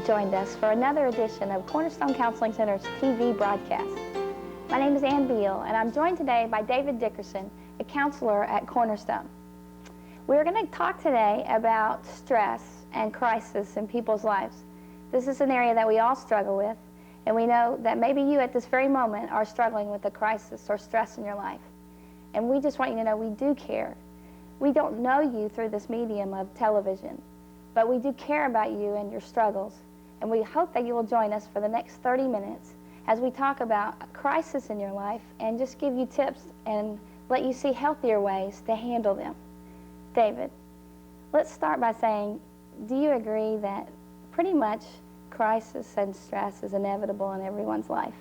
you've joined us for another edition of Cornerstone Counseling Center's TV broadcast. My name is Beal, and I'm joined today by David Dickerson, a counselor at Cornerstone. We're going to talk today about stress and crisis in people's lives. This is an area that we all struggle with, and we know that maybe you at this very moment are struggling with a crisis or stress in your life. And we just want you to know we do care. We don't know you through this medium of television, but we do care about you and your struggles. And we hope that you will join us for the next 30 minutes as we talk about a crisis in your life and just give you tips and let you see healthier ways to handle them. David, let's start by saying, do you agree that pretty much crisis and stress is inevitable in everyone's life?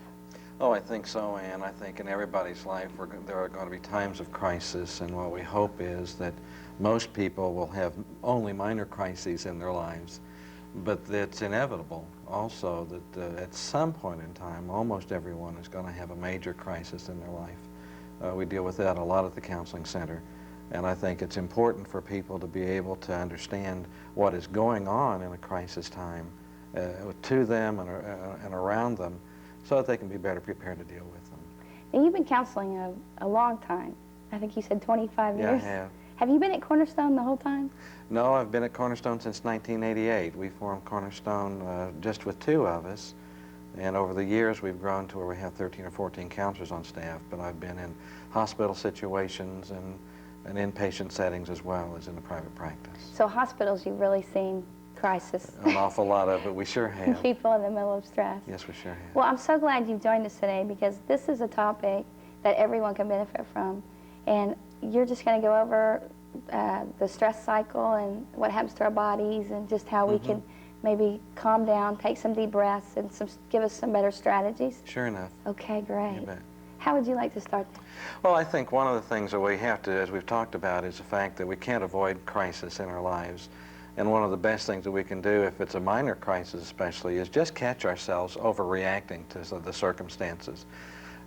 Oh, I think so, Ann. I think in everybody's life there are going to be times of crisis, and what we hope is that most people will have only minor crises in their lives, but it's inevitable also that at some point in time, almost everyone is going to have a major crisis in their life. We deal with that a lot at the counseling center, and I think it's important for people to be able to understand what is going on in a crisis time to them and around them, so that they can be better prepared to deal with them. Now, you've been counseling a long time. I think you said 25 years. Yeah, I have. Have you been at Cornerstone the whole time? No, I've been at Cornerstone since 1988. We formed Cornerstone just with two of us, and over the years we've grown to where we have 13 or 14 counselors on staff, but I've been in hospital situations and inpatient settings as well as in the private practice. So hospitals, you've really seen crisis. An awful lot of it, we sure have. People in the middle of stress. Yes, we sure have. Well, I'm so glad you've joined us today, because this is a topic that everyone can benefit from. And you're just going to go over the stress cycle and what happens to our bodies and just how we can maybe calm down, take some deep breaths, and give us some better strategies. Sure enough. Okay, great. You bet. How would you like to start? Well, I think one of the things that we have to, as we've talked about, is the fact that we can't avoid crisis in our lives. And one of the best things that we can do, if it's a minor crisis especially, is just catch ourselves overreacting to the circumstances.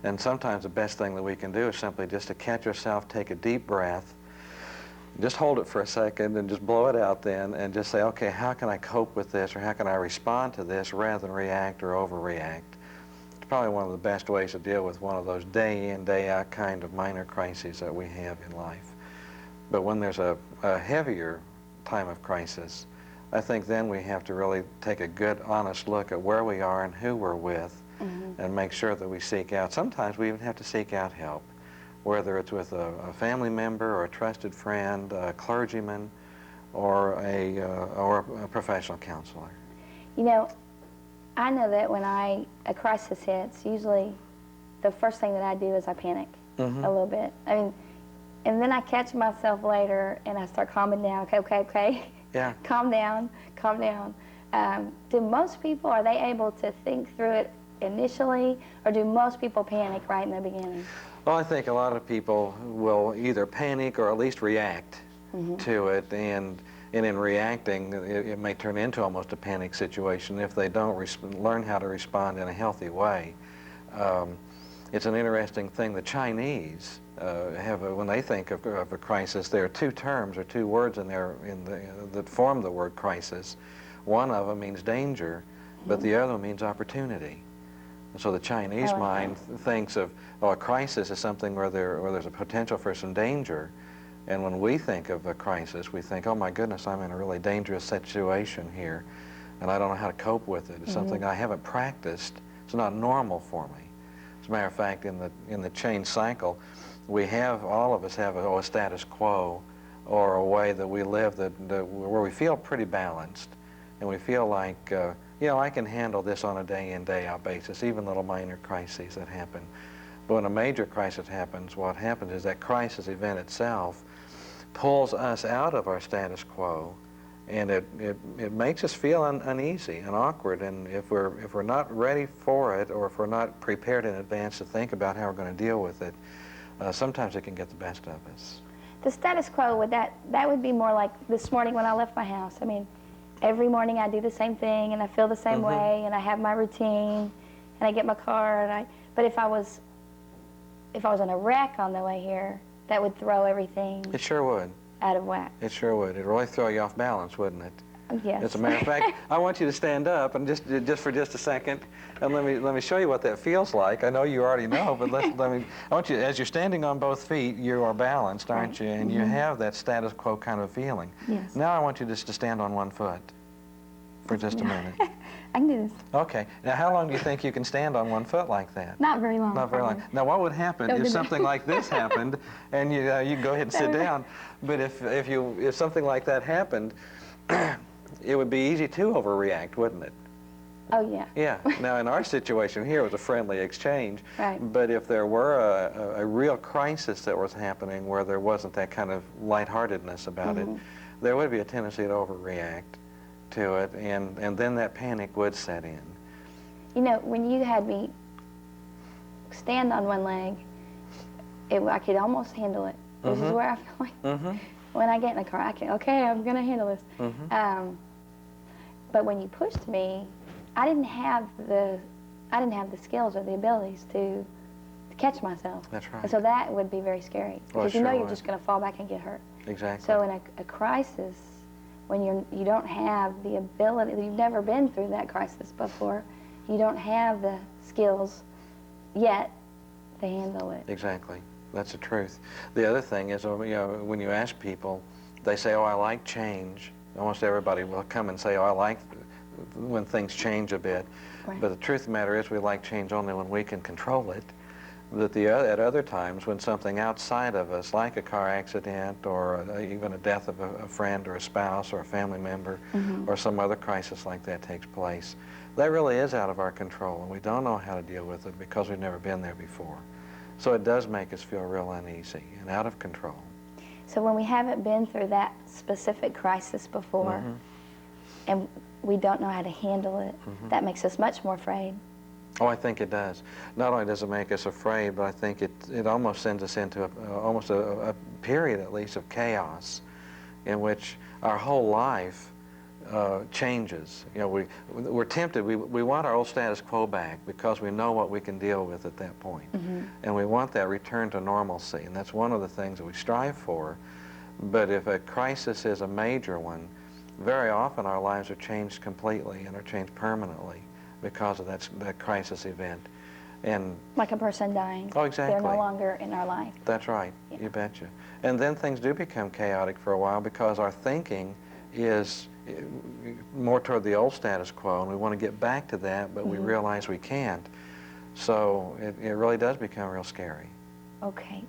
And sometimes the best thing that we can do is simply just to catch yourself, take a deep breath, just hold it for a second and just blow it out then, and just say, okay, how can I cope with this, or how can I respond to this rather than react or overreact? It's probably one of the best ways to deal with one of those day in, day out kind of minor crises that we have in life. But when there's a heavier time of crisis, I think then we have to really take a good, honest look at where we are and who we're with, and make sure that we seek out. Sometimes we even have to seek out help, whether it's with a family member or a trusted friend, a clergyman, or a professional counselor. You know, I know that when a crisis hits, usually the first thing that I do is I panic a little bit. I mean, and then I catch myself later and I start calming down. Okay. Yeah. Calm down. Do most people, are they able to think through it initially, or do most people panic right in the beginning? Well, I think a lot of people will either panic or at least react to it, and in reacting, it may turn into almost a panic situation if they don't learn how to respond in a healthy way. It's an interesting thing. The Chinese when they think of a crisis, there are two terms or two words in there that form the word crisis. One of them means danger, but the other one means opportunity. And so the Chinese mind thinks of, a crisis is something where there's a potential for some danger. And when we think of a crisis, we think, oh my goodness, I'm in a really dangerous situation here, and I don't know how to cope with it. It's something I haven't practiced. It's not normal for me. As a matter of fact, in the change cycle, all of us have a status quo, or a way that we live where we feel pretty balanced, and we feel like, I can handle this on a day in, day out basis, even little minor crises that happen. But when a major crisis happens, what happens is that crisis event itself pulls us out of our status quo, and it makes us feel uneasy and awkward. And if we're not ready for it, or if we're not prepared in advance to think about how we're going to deal with it, sometimes it can get the best of us. The status quo, that would be more like this morning when I left my house. I mean, every morning I do the same thing, and I feel the same way, and I have my routine, and I get my car, but if I was in a wreck on the way here, that would throw everything. It sure would. Out of whack. It sure would. It'd really throw you off balance, wouldn't it? Yes. As a matter of fact, I want you to stand up and just for just a second, and let me show you what that feels like. I know you already know, but I want you, as you're standing on both feet, you are balanced, aren't you? And you have that status quo kind of feeling. Yes. Now I want you just to stand on one foot for just a minute. I can do this. Okay. Now, how long do you think you can stand on one foot like that? Not very long. Not very long. Now, what would happen if something like this happened, and you can go ahead and sit down, but if something like that happened, it would be easy to overreact, wouldn't it? Oh, yeah. Yeah. Now, in our situation here, it was a friendly exchange. Right. But if there were a real crisis that was happening where there wasn't that kind of lightheartedness about it, there would be a tendency to overreact to it, and then that panic would set in. You know, when you had me stand on one leg, I could almost handle it. This is where I feel like when I get in the car, okay, I'm going to handle this. But when you pushed me, I didn't have the skills or the abilities to catch myself. That's right. And so that would be very scary, because you know you're just going to fall back and get hurt. Exactly. So in a crisis, when you don't have the ability, you've never been through that crisis before, you don't have the skills yet to handle it. Exactly. That's the truth. The other thing is, you know, when you ask people, they say, oh, I like change. Almost everybody will come and say, oh, I like when things change a bit. Right. But the truth of the matter is we like change only when we can control it. That at other times, when something outside of us, like a car accident or even a death of a friend or a spouse or a family member or some other crisis like that takes place, that really is out of our control, and we don't know how to deal with it because we've never been there before. So it does make us feel real uneasy and out of control. So when we haven't been through that specific crisis before, and we don't know how to handle it, that makes us much more afraid. Oh, I think it does. Not only does it make us afraid, but I think it almost sends us into almost a period, at least, of chaos in which our whole life changes. You know, we're tempted, we want our old status quo back because we know what we can deal with at that point. And we want that return to normalcy, and that's one of the things that we strive for. But if a crisis is a major one, very often our lives are changed completely and are changed permanently because of that crisis event. And like a person dying. Oh, exactly. They're no longer in our life. That's right. Yeah. You betcha. And then things do become chaotic for a while because our thinking is more toward the old status quo, and we want to get back to that, but we realize we can't. So it really does become real scary. Okay.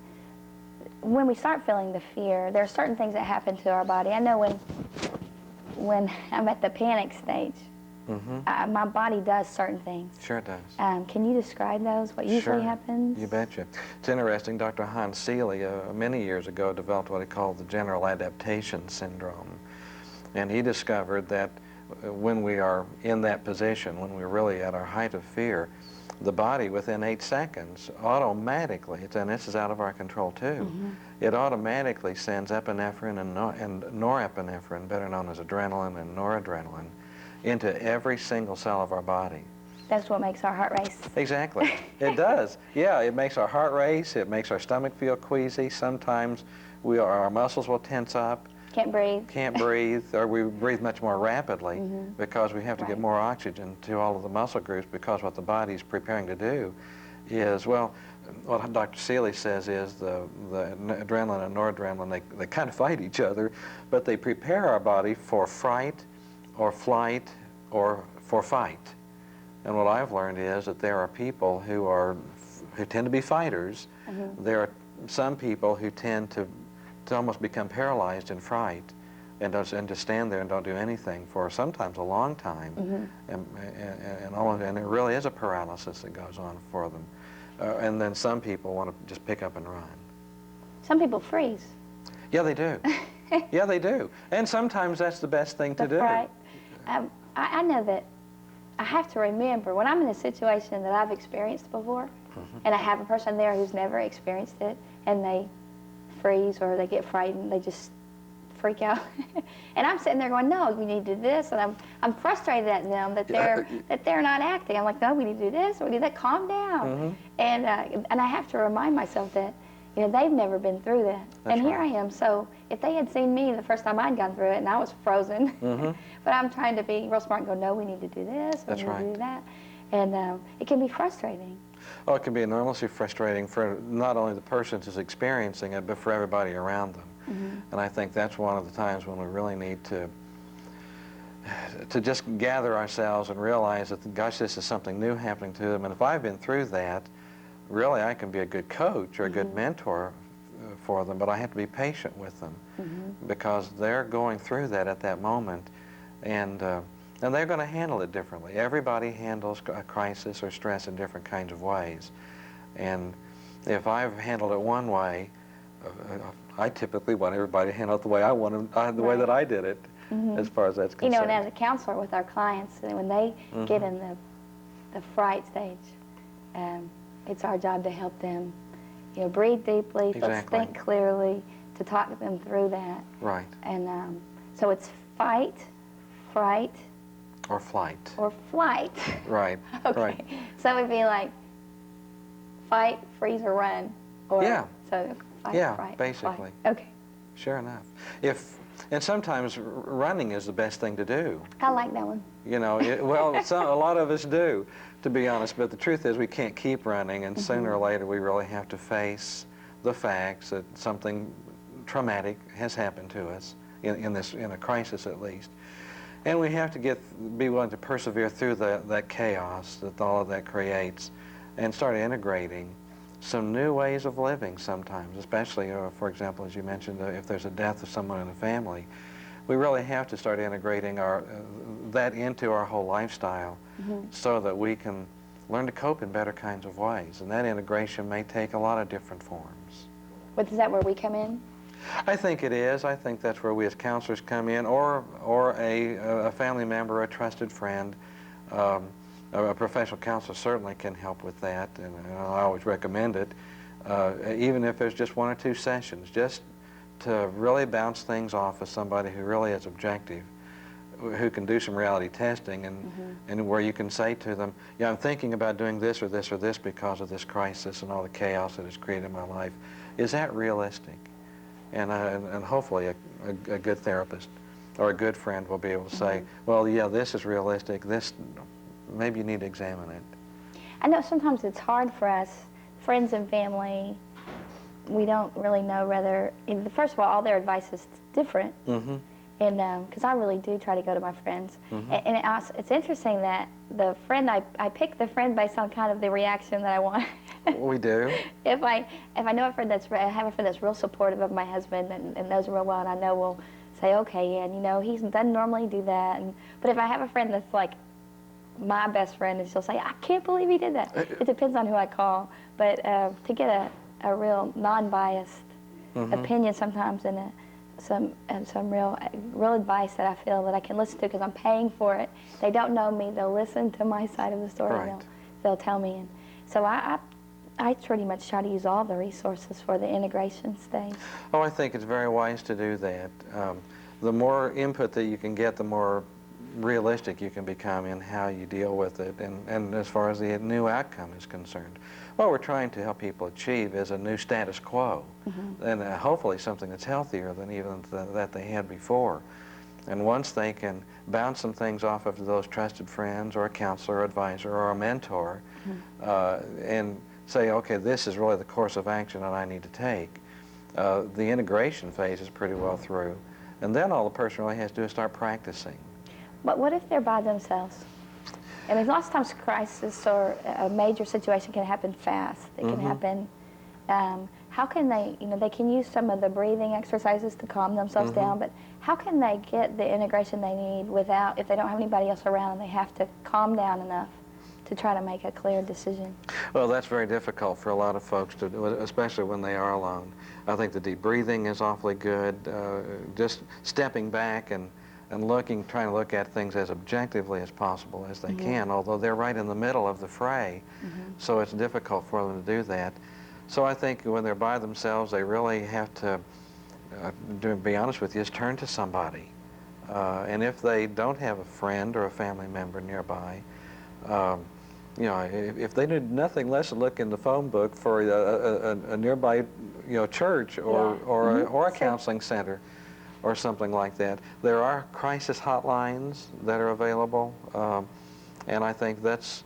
When we start feeling the fear, there are certain things that happen to our body. I know when I'm at the panic stage, my body does certain things. Sure it does. Can you describe those, what usually happens? You betcha. It's interesting. Dr. Hans Seeley, many years ago, developed what he called the general adaptation syndrome. And he discovered that when we are in that position, when we're really at our height of fear, the body within 8 seconds automatically, and this is out of our control too, it automatically sends epinephrine and norepinephrine, better known as adrenaline and noradrenaline, into every single cell of our body. That's what makes our heart race. Exactly. It does. Yeah, it makes our heart race, it makes our stomach feel queasy. Sometimes our muscles will tense up. Can't breathe. Can't breathe, or we breathe much more rapidly because we have to get more oxygen to all of the muscle groups, because what the body's preparing to do is, well, what Dr. Seeley says is the adrenaline and noradrenaline, they kind of fight each other, but they prepare our body for fright or flight or for fight. And what I've learned is that there are people who tend to be fighters. There are some people who tend to almost become paralyzed in fright and to stand there and don't do anything for sometimes a long time. And it really is a paralysis that goes on for them. And then some people want to just pick up and run. Some people freeze. Yeah, they do. Yeah, they do. And sometimes that's the best thing to do. Right. I know that I have to remember when I'm in a situation that I've experienced before, and I have a person there who's never experienced it, and they freeze or they get frightened, they just freak out. And I'm sitting there going, no, we need to do this, and I'm frustrated at them that they're not acting. I'm like, no, we need to do this, we need that, calm down. And I have to remind myself that, You know, they've never been through that. That's and here right. I am. So if they had seen me the first time I'd gone through it and I was frozen, but I'm trying to be real smart and go, no, we need to do this, we That's need to right. do that. And it can be frustrating. Oh, it can be enormously frustrating for not only the person who's experiencing it, but for everybody around them. And I think that's one of the times when we really need to just gather ourselves and realize that, gosh, this is something new happening to them. And if I've been through that, really I can be a good coach or a good mentor for them, but I have to be patient with them because they're going through that at that moment, and they're going to handle it differently. Everybody handles a crisis or stress in different kinds of ways. And if I've handled it one way, I typically want everybody to handle it the way I want them, the way that I did it, as far as that's concerned. You know, and as a counselor with our clients, when they get in the fright stage, it's our job to help them, you know, breathe deeply, Exactly. think clearly, to talk them through that. Right. And so it's fight, fright, or flight. or flight. Right. Okay. Right. So it would be like fight, freeze, or run. Or, Yeah. So fight, Yeah, fright, basically. flight. Okay. Sure enough. And sometimes running is the best thing to do. I like that one. You know, well, a lot of us do, to be honest, but the truth is we can't keep running, and sooner or later we really have to face the facts that something traumatic has happened to us, in a crisis at least. And we have to be willing to persevere through that chaos that all of that creates, and start integrating some new ways of living sometimes, especially, for example, as you mentioned, if there's a death of someone in the family. We really have to start integrating that into our whole lifestyle so that we can learn to cope in better kinds of ways. And that integration may take a lot of different forms. But is that where we come in? I think it is. I think that's where we as counselors come in, or a family member, a trusted friend. A professional counselor certainly can help with that, and I always recommend it, even if there's just 1 or 2 sessions, just to really bounce things off with somebody who really is objective, who can do some reality testing, and where you can say to them, yeah, I'm thinking about doing this or this or this because of this crisis and all the chaos that it's created in my life. Is that realistic? And hopefully a good therapist or a good friend will be able to say, well, yeah, this is realistic, this, maybe you need to examine it. I know sometimes it's hard for us, friends and family, we don't really know whether, first of all their advice is different. And because I really do try to go to my friends. And it's interesting that the friend, I pick the friend based on kind of the reaction that I want. We do. If I know a friend I have a friend that's real supportive of my husband and knows him real well, and I know will say, okay, yeah, and you know, he doesn't normally do that. But if I have a friend that's like my best friend, and she'll say, I can't believe he did that. It depends on who I call. But to get a real non-biased opinion sometimes, and some real advice that I feel that I can listen to because I'm paying for it. They don't know me. They'll listen to my side of the story. Right. And they'll tell me. And so I pretty much try to use all the resources for the integration stage. Oh, I think it's very wise to do that. The more input that you can get, the more realistic you can become in how you deal with it, and as far as the new outcome is concerned. What we're trying to help people achieve is a new status quo, and hopefully something that's healthier than even that they had before. And once they can bounce some things off of those trusted friends or a counselor or advisor or a mentor, and say, okay, this is really the course of action that I need to take, the integration phase is pretty well through. And then all the person really has to do is start practicing. But what if they're by themselves? I mean, lots of times crisis or a major situation can happen fast. It can happen. How can they, you know, they can use some of the breathing exercises to calm themselves down, but how can they get the integration they need without, if they don't have anybody else around and they have to calm down enough to try to make a clear decision? Well, that's very difficult for a lot of folks to do, especially when they are alone. I think the deep breathing is awfully good. Just stepping back and trying to look at things as objectively as possible as they can, although they're right in the middle of the fray, so it's difficult for them to do that. So I think when they're by themselves, they really have to, to be honest with you, is turn to somebody. And if they don't have a friend or a family member nearby, You know, if they did nothing less than look in the phone book for a nearby, church or a counseling center or something like that. There are crisis hotlines that are available, and I think that's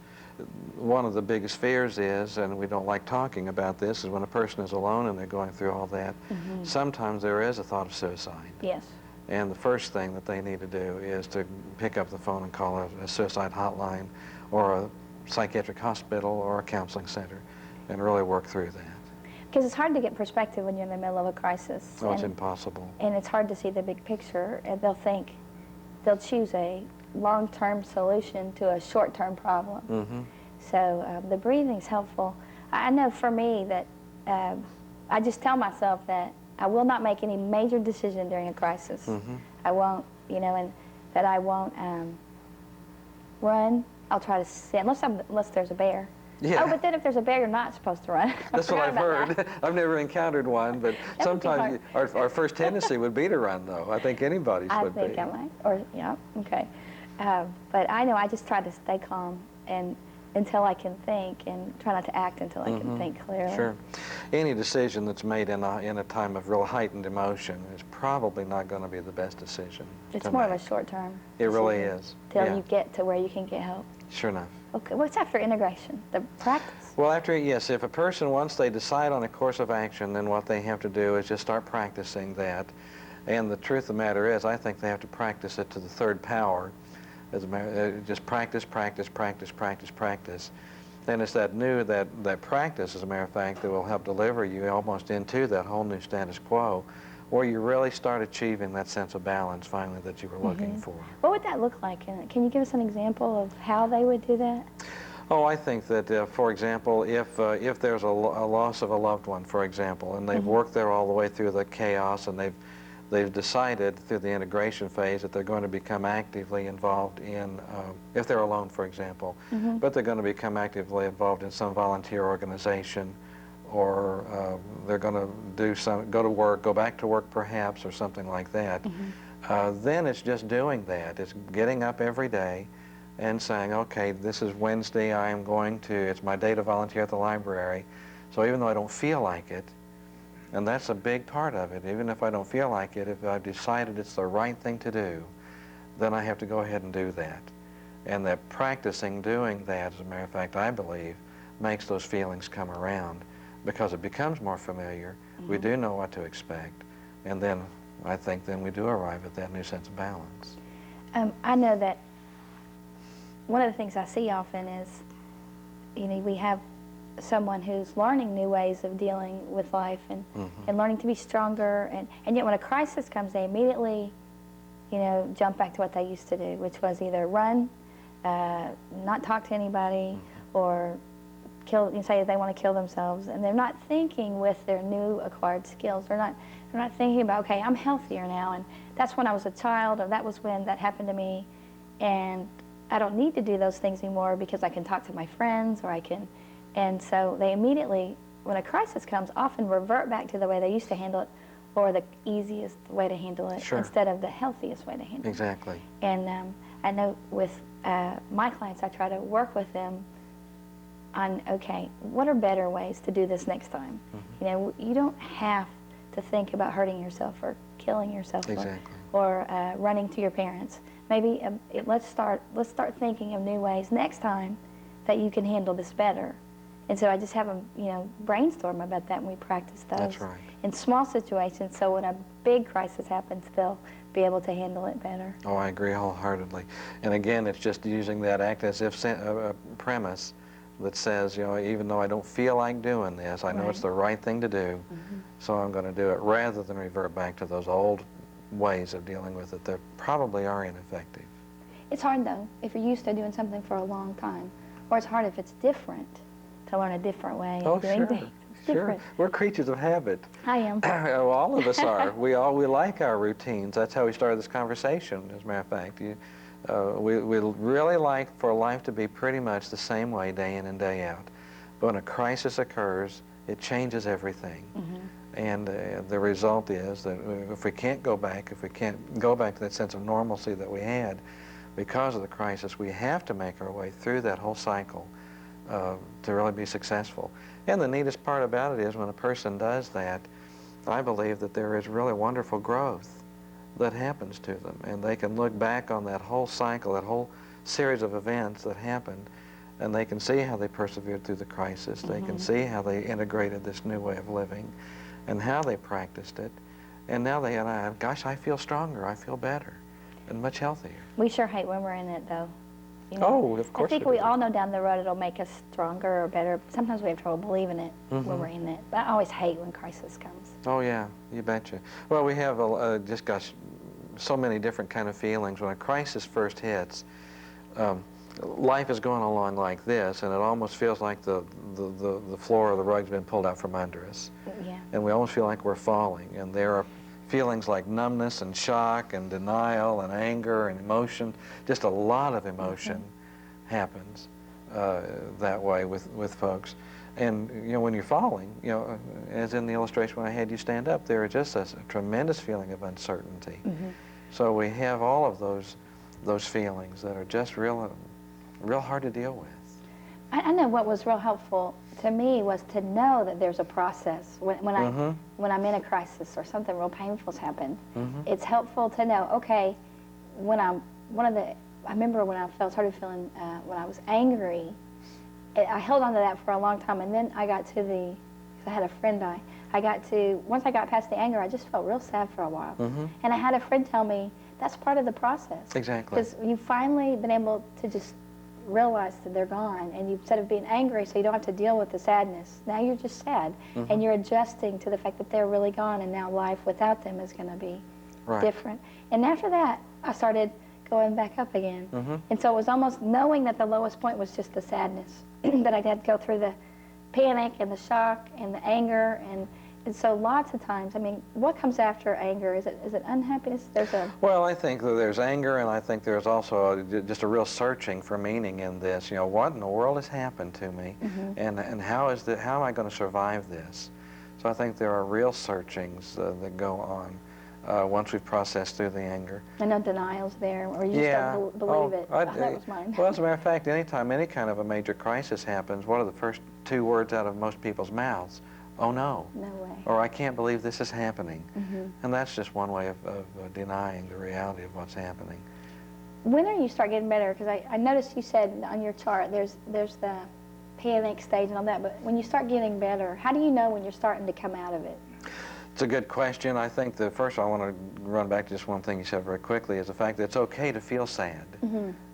one of the biggest fears is, and we don't like talking about this, is when a person is alone and they're going through all that, sometimes there is a thought of suicide. Yes. And the first thing that they need to do is to pick up the phone and call a suicide hotline or a psychiatric hospital or a counseling center and really work through that. Because it's hard to get perspective when you're in the middle of a crisis. Oh, it's impossible. And it's hard to see the big picture, and they'll choose a long-term solution to a short-term problem. So the breathing's helpful. I know for me that I just tell myself that I will not make any major decision during a crisis. I won't, and that I won't run. I'll try to sit, unless there's a bear. Yeah. Oh, but then if there's a bear, you're not supposed to run. That's what I've heard. I've never encountered one, but sometimes our first tendency would be to run, though. I think anybody's would be. I think I might, yeah, okay. But I know I just try to stay calm and until I can think, and try not to act until I can think clearly. Sure. Any decision that's made in a time of real heightened emotion is probably not going to be the best decision. It's more of a short term. It really is. Till you get to where you can get help. Sure enough. Okay, what's after integration? The practice? Well, yes, if a person, once they decide on a course of action, then what they have to do is just start practicing that. And the truth of the matter is, I think they have to practice it to the third power. Just practice, practice, practice, practice, practice. And it's that practice, as a matter of fact, that will help deliver you almost into that whole new status quo, where you really start achieving that sense of balance finally that you were looking for. What would that look like? Can you give us an example of how they would do that? Oh, I think that, for example, if there's a loss of a loved one, for example, and they've worked there all the way through the chaos, and they've decided through the integration phase that they're going to become actively involved in, if they're alone, for example, but they're going to become actively involved in some volunteer organization, or they're going to go to work, go back to work perhaps, or something like that. Then it's just doing that. It's getting up every day and saying, okay, this is Wednesday, it's my day to volunteer at the library, so even though I don't feel like it, and that's a big part of it, even if I don't feel like it, if I've decided it's the right thing to do, then I have to go ahead and do that. And that practicing doing that, as a matter of fact, I believe, makes those feelings come around, because it becomes more familiar. We do know what to expect, and then I think then we do arrive at that new sense of balance. I know that one of the things I see often is, we have someone who's learning new ways of dealing with life and learning to be stronger, and yet when a crisis comes, they immediately, jump back to what they used to do, which was either run, not talk to anybody, or say they want to kill themselves, and they're not thinking with their new acquired skills. They're not thinking about, okay, I'm healthier now, and that's when I was a child, or that was when that happened to me, and I don't need to do those things anymore because I can talk to my friends, or I can. And so they immediately, when a crisis comes, often revert back to the way they used to handle it, or the easiest way to handle it, instead of the healthiest way to handle it. Exactly. And I know with my clients, I try to work with them on, okay, what are better ways to do this next time? You don't have to think about hurting yourself or killing yourself, or running to your parents. Maybe let's start thinking of new ways next time that you can handle this better. And so I just have them, brainstorm about that, and we practice those. That's right. In small situations, so when a big crisis happens, they'll be able to handle it better. Oh, I agree wholeheartedly. And again, it's just using that act as if a premise that says, even though I don't feel like doing this, I know it's the right thing to do, so I'm going to do it, rather than revert back to those old ways of dealing with it that probably are ineffective. It's hard, though, if you're used to doing something for a long time, or it's hard if it's different, to learn a different way of doing things. Sure. We're creatures of habit. I am. Well, all of us are. We like our routines. That's how we started this conversation, as a matter of fact. We really like for life to be pretty much the same way day in and day out. But when a crisis occurs, it changes everything. And the result is that if we can't go back to that sense of normalcy that we had because of the crisis, we have to make our way through that whole cycle to really be successful. And the neatest part about it is when a person does that, I believe that there is really wonderful growth that happens to them, and they can look back on that whole cycle, that whole series of events that happened, and they can see how they persevered through the crisis. They can see how they integrated this new way of living and how they practiced it. And now gosh, I feel stronger, I feel better, and much healthier. We sure hate when we're in it, though. Oh, of course. I think we all know down the road it'll make us stronger or better. Sometimes we have trouble believing it when we're in it. But I always hate when crisis comes. Oh, yeah, you betcha. Well, we have just got so many different kind of feelings. When a crisis first hits, life is going along like this, and it almost feels like the floor or the rug's been pulled out from under us. Yeah. And we almost feel like we're falling. And there are feelings like numbness and shock and denial and anger and emotion. Just a lot of emotion happens that way with folks. And, when you're falling, as in the illustration when I had you stand up, there is just a tremendous feeling of uncertainty. So we have all of those feelings that are just real hard to deal with. I know what was real helpful to me was to know that there's a process. When I'm in a crisis or something real painful's happened, it's helpful to know, okay, I remember when I started feeling, when I was angry, I held on to that for a long time, and then I got to because I had a friend die, once I got past the anger, I just felt real sad for a while. And I had a friend tell me, that's part of the process. Exactly. Because you've finally been able to just realize that they're gone, and instead of being angry so you don't have to deal with the sadness, now you're just sad, and you're adjusting to the fact that they're really gone, and now life without them is going to be different. And after that, I started going back up again. And so it was almost knowing that the lowest point was just the sadness, that I had to go through the panic and the shock and the anger, and so lots of times, I mean, what comes after anger? Is it unhappiness? Well, I think that there's anger, and I think there's also just a real searching for meaning in this. What in the world has happened to me, and how am I going to survive this? So I think there are real searchings that go on once we've processed through the anger. I know denial's there, or you just don't believe it. That was mine. Well, as a matter of fact, anytime any kind of a major crisis happens, what are the first two words out of most people's mouths? Oh, no. No way. Or I can't believe this is happening. And that's just one way of denying the reality of what's happening. When do you start getting better? Because I noticed you said on your chart there's the panic stage and all that, but when you start getting better, how do you know when you're starting to come out of it? It's a good question. I think the first I want to run back to just one thing you said very quickly is the fact that it's okay to feel sad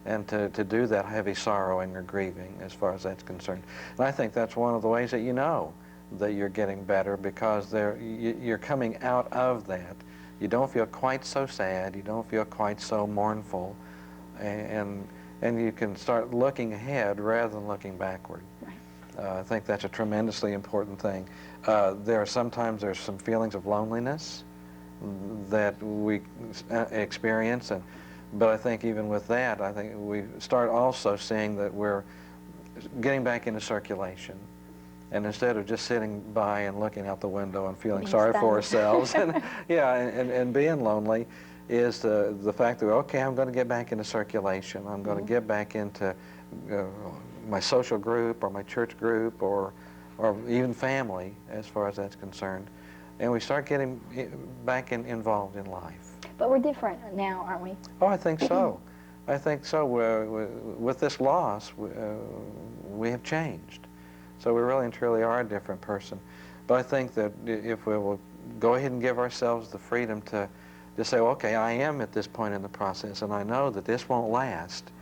and to do that heavy sorrowing or grieving as far as that's concerned. And I think that's one of the ways that you know that you're getting better, because you're coming out of that. You don't feel quite so sad, you don't feel quite so mournful, and you can start looking ahead rather than looking backward. I think that's a tremendously important thing. There's some feelings of loneliness that we experience, but I think even with that, I think we start also seeing that we're getting back into circulation. And instead of just sitting by and looking out the window and feeling sorry for ourselves, and being lonely, is the fact that, okay, I'm going to get back into circulation. I'm going to get back into my social group or my church group or even family, as far as that's concerned. And we start getting back involved in life. But we're different now, aren't we? Oh, I think so. I think so. With this loss, we have changed. So we really and truly are a different person. But I think that if we will go ahead and give ourselves the freedom to just say, okay, I am at this point in the process, and I know that this won't last,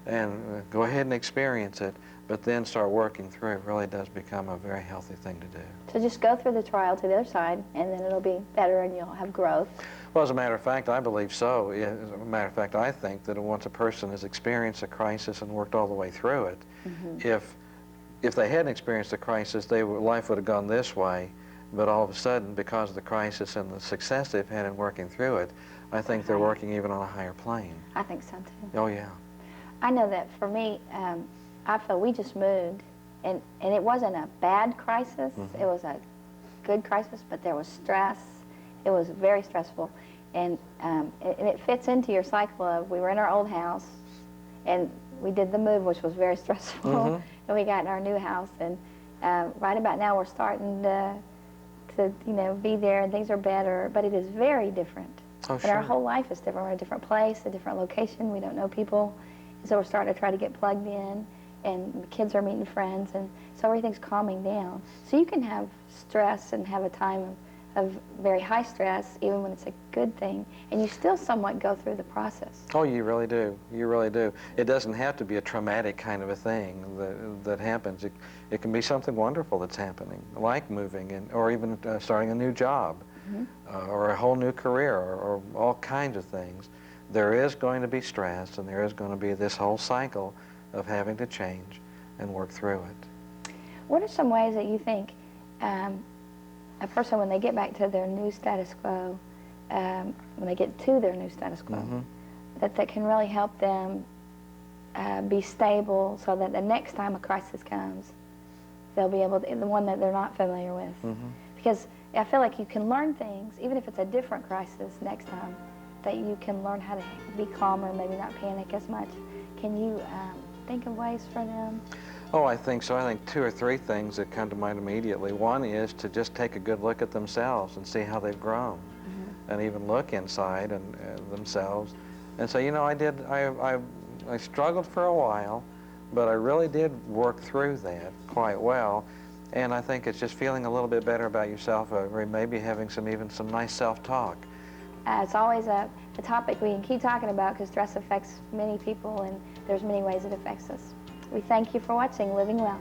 and go ahead and experience it, but then start working through it, really does become a very healthy thing to do. So just go through the trial to the other side, and then it'll be better, and you'll have growth. Well, as a matter of fact, I believe so. As a matter of fact, I think that once a person has experienced a crisis and worked all the way through it, if they hadn't experienced a crisis, life would have gone this way, but all of a sudden, because of the crisis and the success they've had in working through it, I think they're working even on a higher plane. I think so, too. Oh, yeah. I know that for me, I feel we just moved, and it wasn't a bad crisis. It was a good crisis, but there was stress. It was very stressful, and it fits into your cycle of, we were in our old house, and we did the move, which was very stressful, and we got in our new house. And right about now, we're starting to be there, and things are better. But it is very different. Oh, and sure. our whole life is different. We're in a different place, a different location. We don't know people, and so we're starting to try to get plugged in. And the kids are meeting friends, and so everything's calming down. So you can have stress and have a time of very high stress, even when it's a good thing, and you still somewhat go through the process. Oh, you really do. You really do. It doesn't have to be a traumatic kind of a thing that happens. It can be something wonderful that's happening, like moving, or even starting a new job, or a whole new career, or all kinds of things. There is going to be stress, and there is going to be this whole cycle of having to change and work through it. What are some ways that you think a person, when they get back to their new status quo, when they get to their new status quo, that can really help them be stable, so that the next time a crisis comes, they'll be able to, the one that they're not familiar with? Because I feel like you can learn things, even if it's a different crisis next time, that you can learn how to be calmer, maybe not panic as much. Can you think of ways for them? Oh, I think so. I think 2 or 3 things that come to mind immediately. One is to just take a good look at themselves and see how they've grown, and even look inside and themselves, and say, I struggled for a while, but I really did work through that quite well, and I think it's just feeling a little bit better about yourself, or maybe having even some nice self-talk. It's always a topic we can keep talking about, because stress affects many people, and there's many ways it affects us. We thank you for watching Living Well.